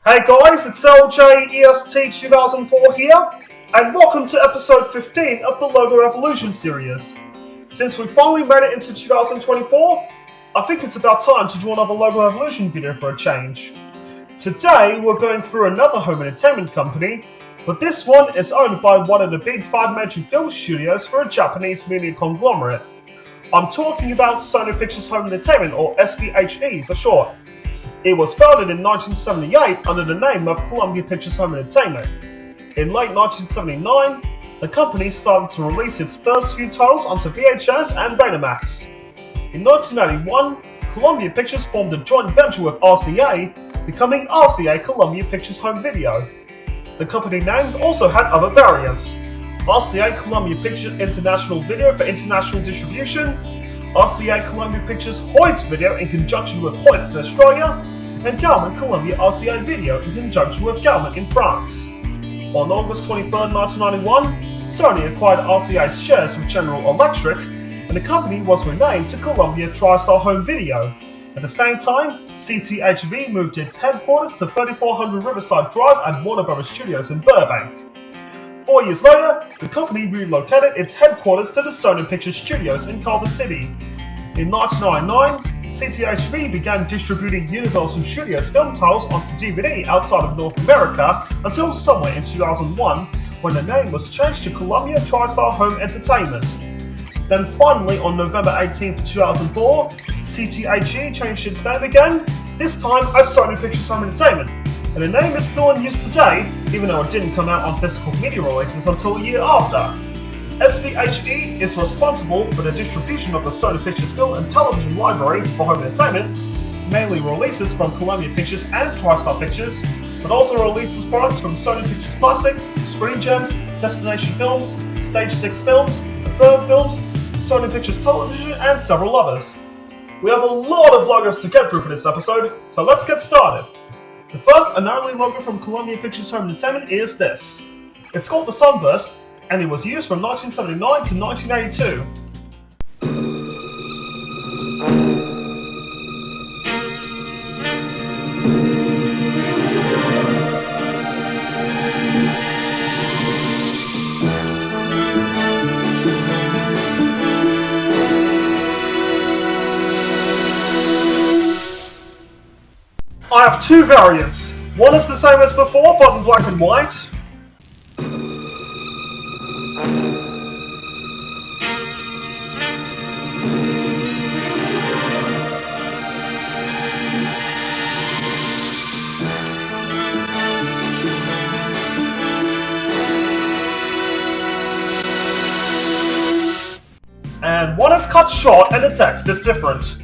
Hey guys, it's LJEST2004 here, and welcome to episode 15 of the Logo Evolution series. Since we finally made it into 2024, I think it's about time to do another Logo Evolution video for a change. Today, we're going through another home entertainment company, but this one is owned by one of the big 5 major film studios for a Japanese media conglomerate. I'm talking about Sony Pictures Home Entertainment, or SPHE for short. It was founded in 1978 under the name of Columbia Pictures Home Entertainment. In late 1979, the company started to release its first few titles onto VHS and Betamax. In 1981, Columbia Pictures formed a joint venture with RCA, becoming RCA Columbia Pictures Home Video. The company name also had other variants: RCA Columbia Pictures International Video for international distribution, RCA Columbia Pictures Hoyts Video in conjunction with Hoyts in Australia, and Galman Columbia RCA Video in conjunction with Galman in France. On August 23, 1991, Sony acquired RCA's shares with General Electric, and the company was renamed to Columbia TriStar Home Video. At the same time, CTHV moved its headquarters to 3400 Riverside Drive at Warner Bros. Studios in Burbank. 4 years later, the company relocated its headquarters to the Sony Pictures Studios in Culver City. In 1999, CTHV began distributing Universal Studios film titles onto DVD outside of North America until somewhere in 2001, when the name was changed to Columbia TriStar Home Entertainment. Then finally, on November 18, 2004, CTHE changed its name again, this time as Sony Pictures Home Entertainment. And the name is still in use today, even though it didn't come out on physical media releases until a year after. SPHE is responsible for the distribution of the Sony Pictures Film and Television Library for home entertainment, mainly releases from Columbia Pictures and TriStar Pictures, but also releases products from Sony Pictures Classics, Screen Gems, Destination Films, Stage 6 Films, Affirm Films, Sony Pictures Television, and several others. We have a lot of logos to get through for this episode, so let's get started. The first and only logo from Columbia Pictures Home Entertainment is this. It's called the Sunburst, and it was used from 1979 to 1982. I have 2 variants. One is the same as before, but in black and white. And one is cut short and the text is different.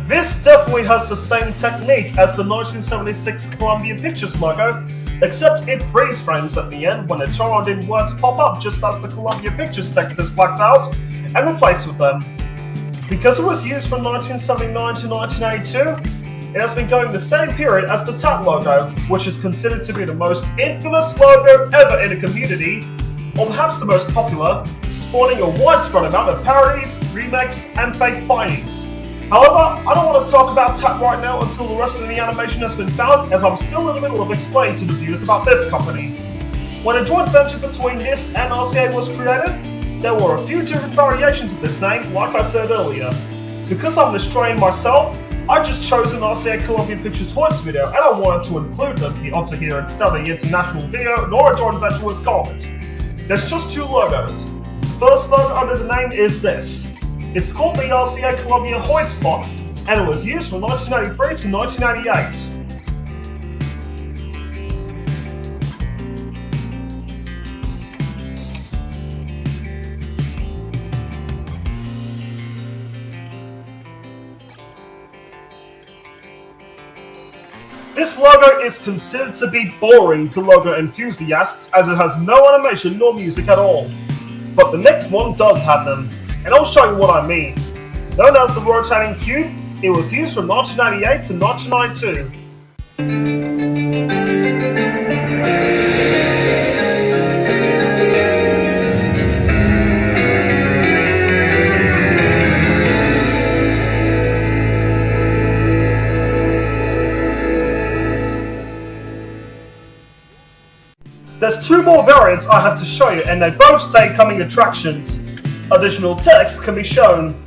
This definitely has the same technique as the 1976 Columbia Pictures logo, except it freeze frames at the end when the child-in words pop up just as the Columbia Pictures text is blacked out and replaced with them. Because it was used from 1979 to 1982, it has been going the same period as the TAT logo, which is considered to be the most infamous logo ever in the community, or perhaps the most popular, spawning a widespread amount of parodies, remakes, and fake findings. However, I don't want to talk about TAT right now until the rest of the animation has been found, as I'm still in the middle of explaining to the viewers about this company. When a joint venture between this and RCA was created, there were a few different variations of this name, like I said earlier. Because I'm an Australian myself, I just chose an RCA Columbia Pictures Hoyts video, and I wanted to include them onto here instead of the international video nor a joint venture with Comet. There's just 2 logos. The first logo under the name is this. It's called the RCA Columbia Hoyts box, and it was used from 1983 to 1988. This logo is considered to be boring to logo enthusiasts, as it has no animation nor music at all. But the next one does have them, and I'll show you what I mean. Known as the rotating cube, it was used from 1998 to 1992. 「there's two more variants I have to show you, and they both say coming attractions. Additional text can be shown.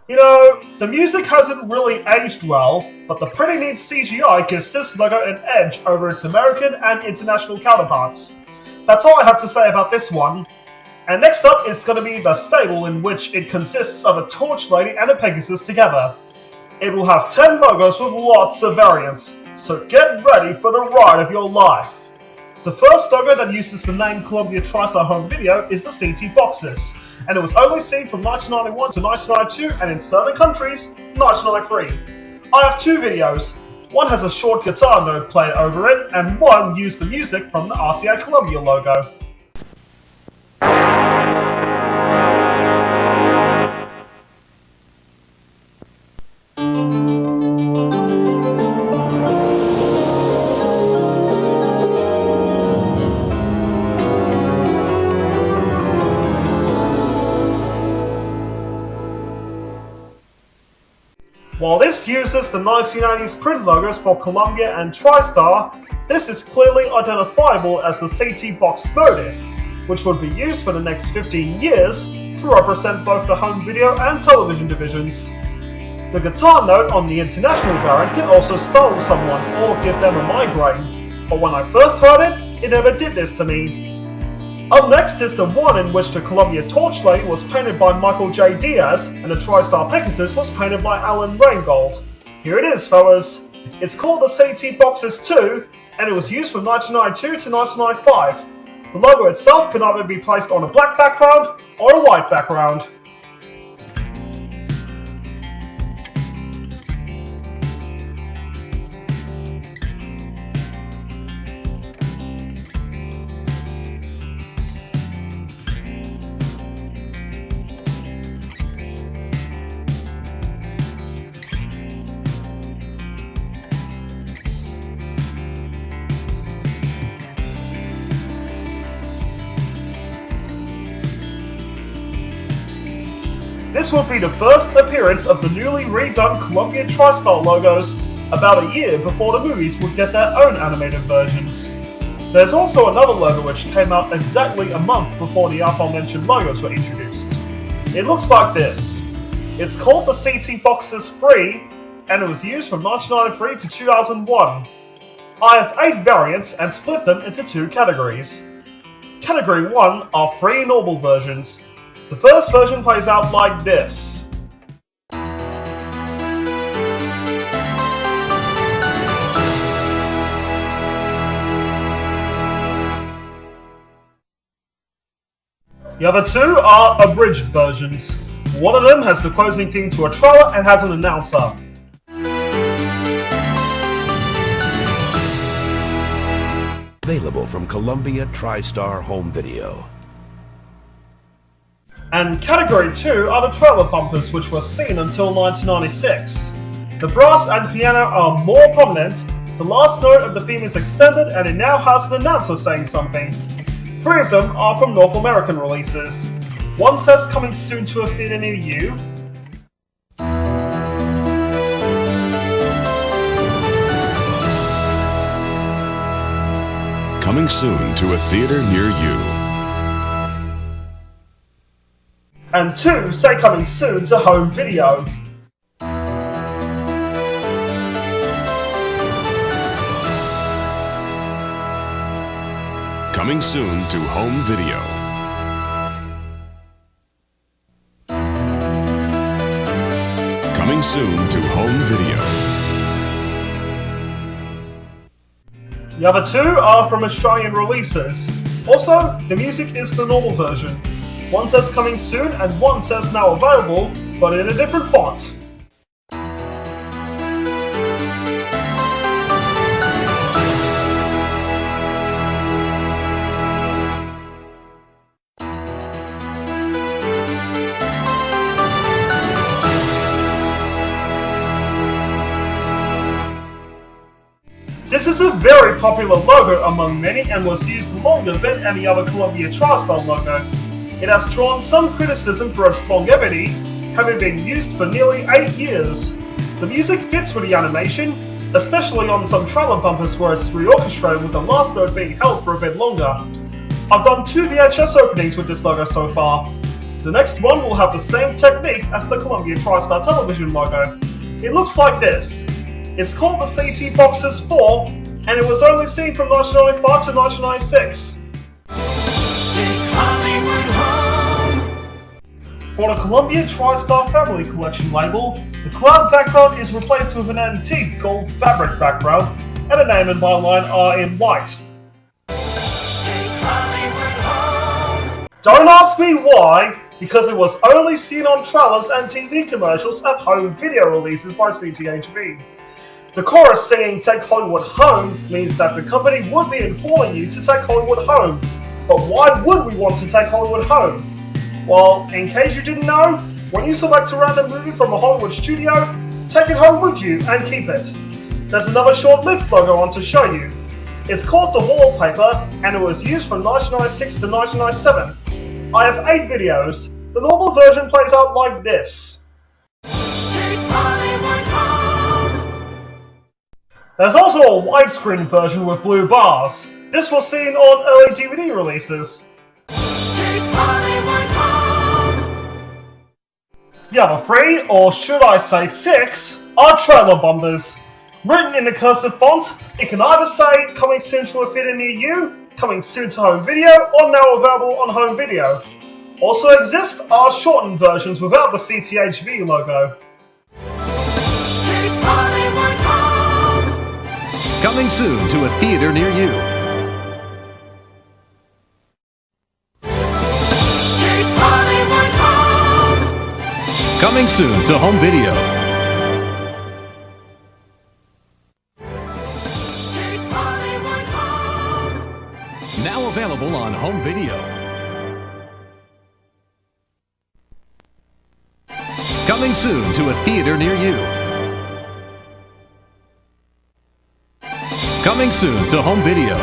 You know, the music hasn't really aged well, but the pretty neat CGI gives this logo an edge over its American and international counterparts. That's all I have to say about this one. And next up is going to be the stable, in which it consists of a Torch Lady and a Pegasus together. It will have 10 logos with lots of variants, so get ready for the ride of your life. The first logo that uses the name Columbia TriStar Home Video is the CT boxes, and it was only seen from 1991 to 1992 and in certain countries, 1993. I have two videos. One has a short guitar note played over it, and one used the music from the RCA Columbia logo. While this uses the 1990s print logos for Columbia and TriStar, this is clearly identifiable as the CT box motif, which would be used for the next 15 years to represent both the home video and television divisions. The guitar note on the international variant can also startle someone or give them a migraine, but when I first heard it, it never did this to me. Up next is the one in which the Columbia Torch Lady was painted by Michael J. Diaz and the TriStar Pegasus was painted by Alan Reingold. Here it is, fellas. It's called the CT Boxes 2, and it was used from 1992 to 1995. The logo itself can either be placed on a black background or a white background. This will be the first appearance of the newly redone Columbia TriStar logos about a year before the movies would get their own animated versions. There's also another logo which came out exactly a month before the aforementioned logos were introduced. It looks like this. It's called the CT Boxes 3, and it was used from 1993 to 2001. I have 8 variants and split them into 2 categories. Category 1 are 3 normal versions. The first version plays out like this. The other 2 are abridged versions. One of them has the closing theme to a trailer and has an announcer. Available from Columbia TriStar Home Video. And Category 2 are the trailer bumpers, which were seen until 1996. The brass and piano are more prominent, the last note of the theme is extended, and it now has an announcer saying something. 3 of them are from North American releases. One says coming soon to a theater near you. Coming soon to a theater near you. And 2 say coming soon to home video. Coming soon to home video. Coming soon to home video. The other 2 are from Australian releases. Also, the music is the normal version. One says coming soon and one says now available, but in a different font. This is a very popular logo among many and was used longer than any other Columbia TriStar logo. It has drawn some criticism for its longevity, having been used for nearly 8 years. The music fits with the animation, especially on some trailer bumpers where it's reorchestrated with the last note being held for a bit longer. I've done 2 VHS openings with this logo so far. The next one will have the same technique as the Columbia TriStar Television logo. It looks like this. It's called the CT Boxes 4, and it was only seen from 1995 to 1996. For the Columbia TriStar Family Collection label, the cloud background is replaced with an antique gold fabric background, and the name and byline are in white. Don't ask me why, because it was only seen on trailers and TV commercials at home video releases by CTHV. The chorus singing "Take Hollywood Home" means that the company would be informing you to take Hollywood home. But why would we want to take Hollywood home? Well, in case you didn't know, when you select a random movie from a Hollywood studio, take it home with you and keep it. There's another short-lived logo I want to show you. It's called The Wallpaper, and it was used from 1996 to 1997. I have 8 videos. The normal version plays out like this. There's also a widescreen version with blue bars. This was seen on early DVD releases. The other 3, or should I say 6, are trailer bumpers. Written in a cursive font, it can either say "Coming soon to a theater near you," "Coming soon to home video," or "Now available on home video." Also exist are shortened versions without the CTHV logo. Coming soon to a theater near you. Coming soon to home video. Now available on home video. Coming soon to a theater near you. Coming soon to home video.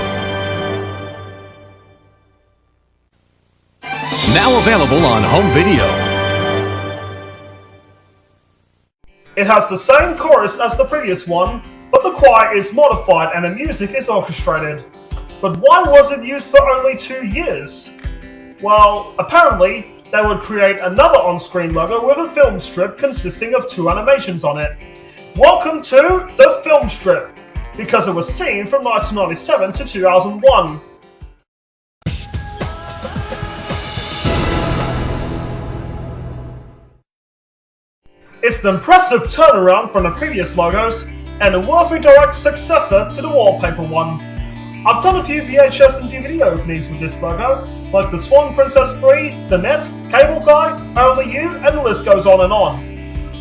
Now available on home video. It has the same chorus as the previous one, but the choir is modified and the music is orchestrated. But why was it used for only 2 years? Well, apparently, they would create another on-screen logo with a film strip consisting of 2 animations on it. Welcome to the film strip, because it was seen from 1997 to 2001. It's an impressive turnaround from the previous logos, and a worthy direct successor to the wallpaper one. I've done a few VHS and DVD openings with this logo, like the Swan Princess 3, The Net, Cable Guy, Only You, and the list goes on and on.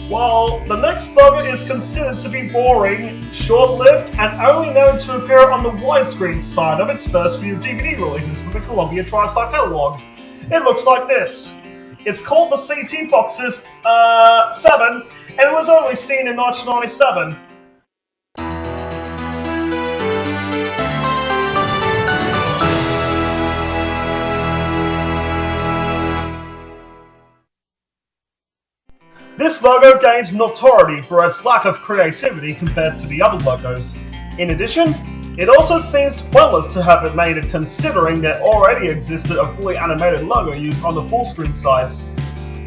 Well, the next logo is considered to be boring, short-lived, and only known to appear on the widescreen side of its first few DVD releases from the Columbia TriStar catalog. It looks like this. It's called the CT Boxes 7, and it was only seen in 1997. This logo gained notoriety for its lack of creativity compared to the other logos. In addition, it also seems pointless to have it made considering there already existed a fully animated logo used on the full screen sides.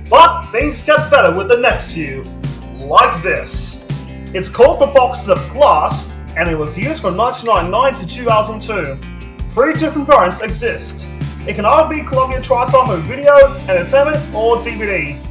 But things get better with the next few, like this. It's called the Boxes of Glass, and it was used from 1999 to 2002. 3 different variants exist. It can either be Columbia TriStar Home Video, Entertainment, or DVD.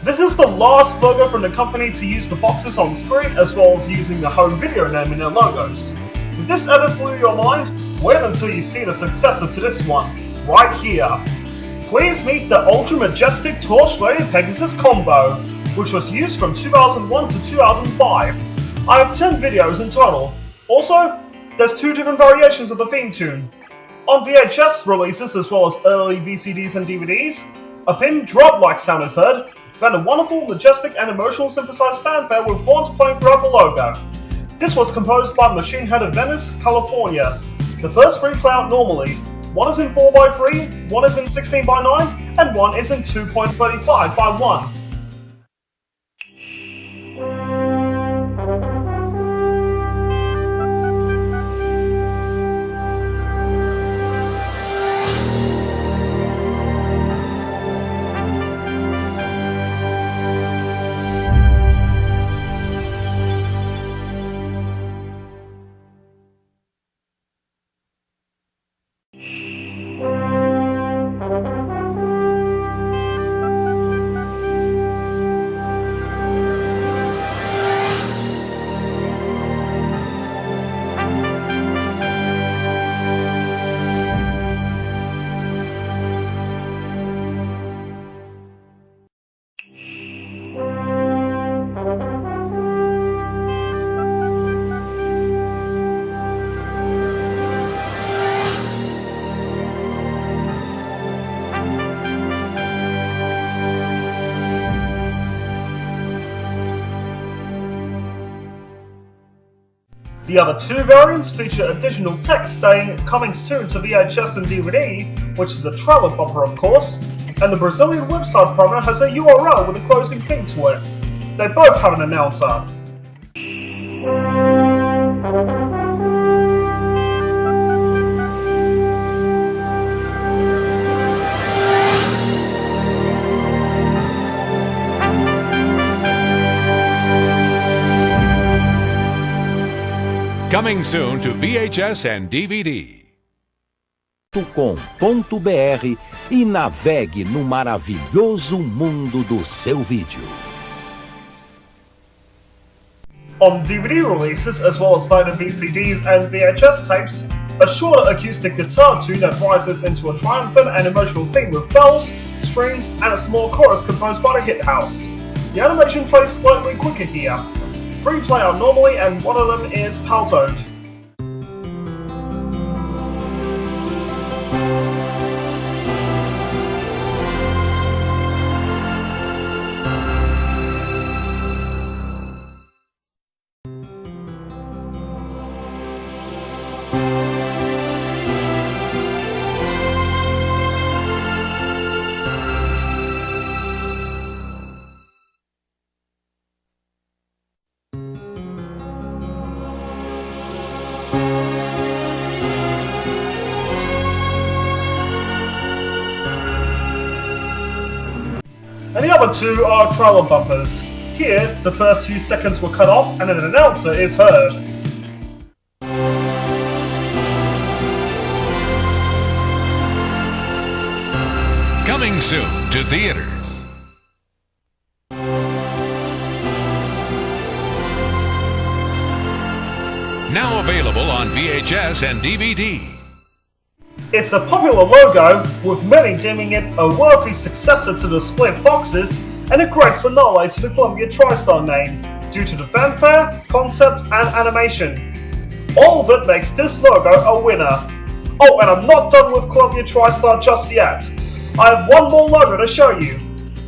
This is the last logo from the company to use the boxes on screen as well as using the home video name in their logos. If this ever blew your mind, wait until you see the successor to this one, right here. Please meet the ultra majestic Torch Lady Pegasus combo, which was used from 2001 to 2005. I have 10 videos in total. Also, there's 2 different variations of the theme tune. On VHS releases as well as early VCDs and DVDs, a pin drop-like sound is heard, then a wonderful, majestic and emotional synthesized fanfare with horns playing throughout the logo. This was composed by Machine Head of Venice, California. The first 3 play out normally. One is in 4x3, one is in 16x9, and one is in 2.35x1. The other 2 variants feature additional text saying coming soon to VHS and DVD, which is a trailer bumper of course, and the Brazilian website promo has a URL with a closing thing to it. They both have an announcer. Coming soon to VHS and DVD. .com.br e navegue no maravilhoso mundo do seu vídeo. On DVD releases, as well as later VCDs and VHS tapes, a shorter acoustic guitar tune that rises into a triumphant and emotional theme with bells, strings, and a small chorus composed by the Hit House. The animation plays slightly quicker here. 3 play out normally, and one of them is paltoed. And the other 2 are trailer bumpers. Here, the first few seconds were cut off and an announcer is heard. Coming soon to theaters. Now available on VHS and DVD. It's a popular logo, with many deeming it a worthy successor to the split boxes and a great finale to the Columbia TriStar name, due to the fanfare, concept, and animation. All of it makes this logo a winner. Oh, and I'm not done with Columbia TriStar just yet. I have one more logo to show you.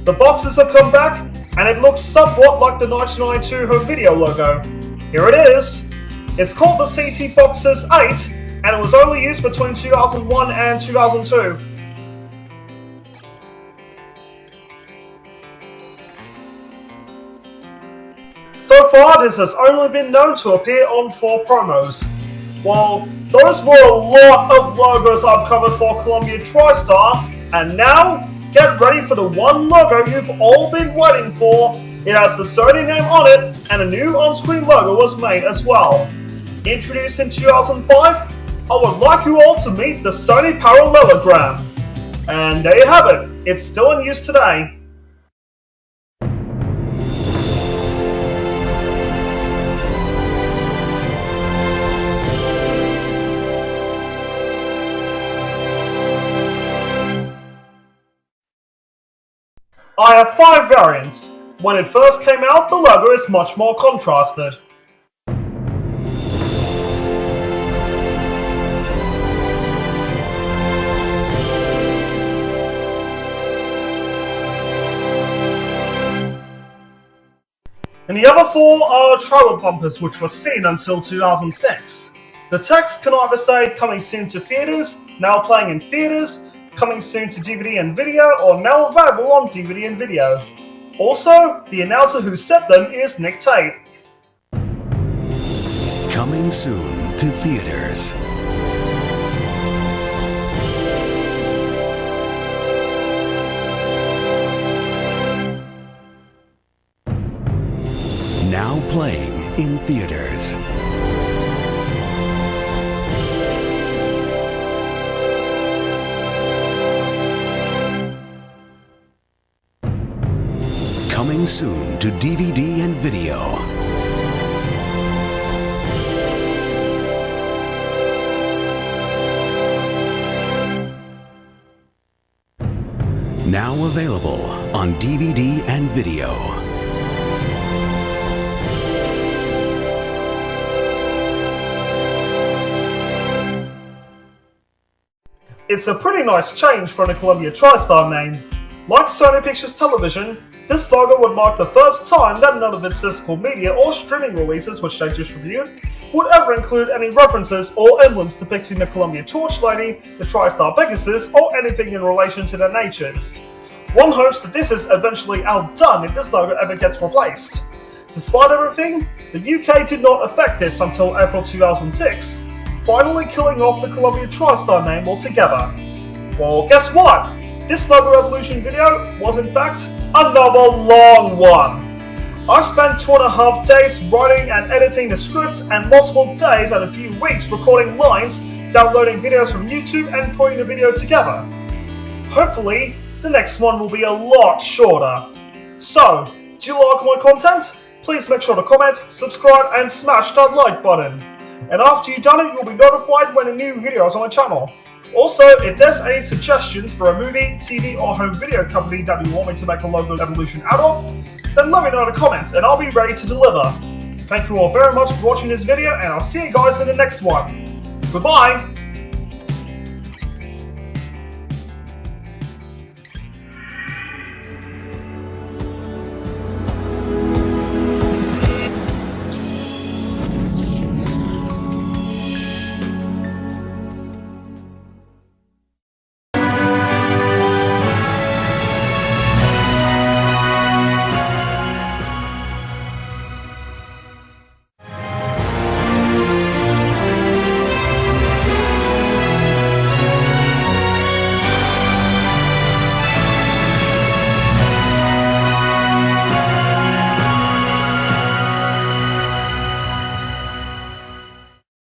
The boxes have come back, and it looks somewhat like the 1992 home video logo. Here it is. It's called the CT Boxes 8, and it was only used between 2001 and 2002. So far, this has only been known to appear on 4 promos. Well, those were a lot of logos I've covered for Columbia TriStar, and now, get ready for the one logo you've all been waiting for. It has the Sony name on it, and a new on-screen logo was made as well. Introduced in 2005, I would like you all to meet the Sony Parallelogram. And there you have it, it's still in use today. I have 5 variants. When it first came out, the logo is much more contrasted. And the other 4 are trailer bumpers, which were seen until 2006. The text can either say coming soon to theaters, now playing in theaters, coming soon to DVD and video, or now available on DVD and video. Also, the announcer who said them is Nick Tate. Coming soon to theaters. Now playing in theaters. Coming soon to DVD and video. Now available on DVD and video. It's a pretty nice change for the Columbia TriStar name. Like Sony Pictures Television, this logo would mark the first time that none of its physical media or streaming releases which they distribute would ever include any references or emblems depicting the Columbia Torch Lady, the TriStar Pegasus, or anything in relation to their natures. One hopes that this is eventually outdone if this logo ever gets replaced. Despite everything, the UK did not affect this until April 2006, finally killing off the Columbia TriStar name altogether. Well, guess what? This logo evolution video was in fact another long one. I spent 2.5 days writing and editing the script and multiple days and a few weeks recording lines, downloading videos from YouTube and putting the video together. Hopefully, the next one will be a lot shorter. So, do you like my content? Please make sure to comment, subscribe and smash that like button. And after you've done it, you'll be notified when a new video is on my channel. Also, if there's any suggestions for a movie, TV or home video company that you want me to make a logo evolution out of, then let me know in the comments and I'll be ready to deliver. Thank you all very much for watching this video and I'll see you guys in the next one. Goodbye!